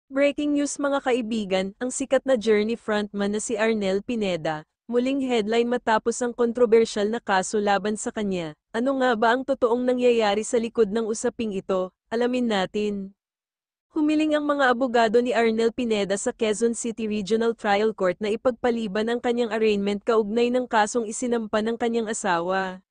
Breaking news mga kaibigan, ang sikat na Journey frontman na si Arnel Pineda, muling headline matapos ang kontrobersyal na kaso laban sa kanya. Ano nga ba ang totoong nangyayari sa likod ng usaping ito? Alamin natin. Humiling ang mga abogado ni Arnel Pineda sa Quezon City Regional Trial Court na ipagpaliban ang kanyang arraignment kaugnay ng kasong isinampa ng kanyang asawa.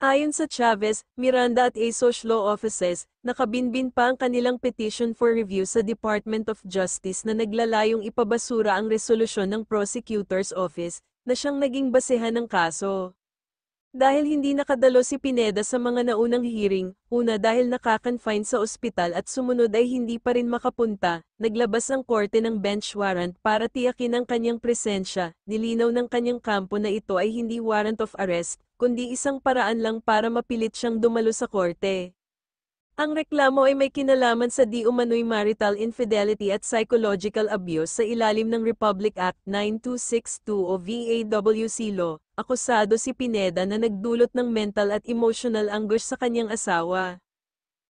Ayon sa Chavez, Miranda at ASOS Law Offices, nakabinbin pa ang kanilang petition for review sa Department of Justice na naglalayong ipabasura ang resolusyon ng Prosecutor's Office, na siyang naging basehan ng kaso. Dahil hindi nakadalo si Pineda sa mga naunang hearing, una dahil nakakonfine sa ospital at sumunod ay hindi pa rin makapunta, naglabas ang korte ng bench warrant para tiyakin ang kanyang presensya, nilinaw ng kanyang kampo na ito ay hindi warrant of arrest, kundi isang paraan lang para mapilit siyang dumalo sa korte. Ang reklamo ay may kinalaman sa di umano'y marital infidelity at psychological abuse sa ilalim ng Republic Act 9262 o VAWC law. Akusado si Pineda na nagdulot ng mental at emotional anguish sa kanyang asawa.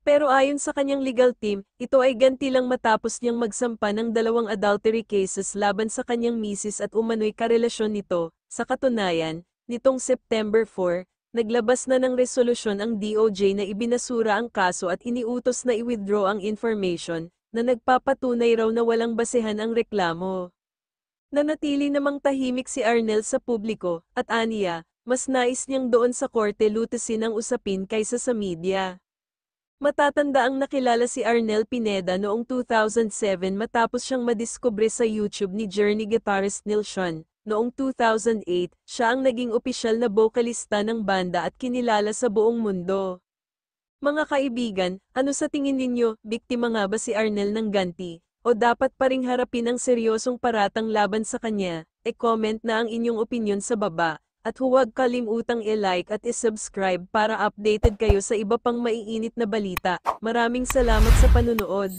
Pero ayon sa kanyang legal team, ito ay ganti lang matapos niyang magsampa ng 2 adultery cases laban sa kanyang misis at umano'y karelasyon nito. Sa katunayan, nitong September 4, naglabas na ng resolusyon ang DOJ na ibinasura ang kaso at iniutos na i-withdraw ang information, na nagpapatunay raw na walang basehan ang reklamo. Nanatili namang tahimik si Arnel sa publiko, at aniya, mas nais niyang doon sa korte lutasin ang usapin kaysa sa media. Matatanda ang nakilala si Arnel Pineda noong 2007 matapos siyang madiskubre sa YouTube ni Journey guitarist Neil Sean. Noong 2008, siya ang naging opisyal na bokalista ng banda at kinilala sa buong mundo. Mga kaibigan, ano sa tingin ninyo, biktima nga ba si Arnel ng ganti? O dapat pa ring harapin ang seryosong paratang laban sa kanya? E-comment na ang inyong opinyon sa baba. At huwag kalimutang i-like at i-subscribe para updated kayo sa iba pang maiinit na balita. Maraming salamat sa panunood.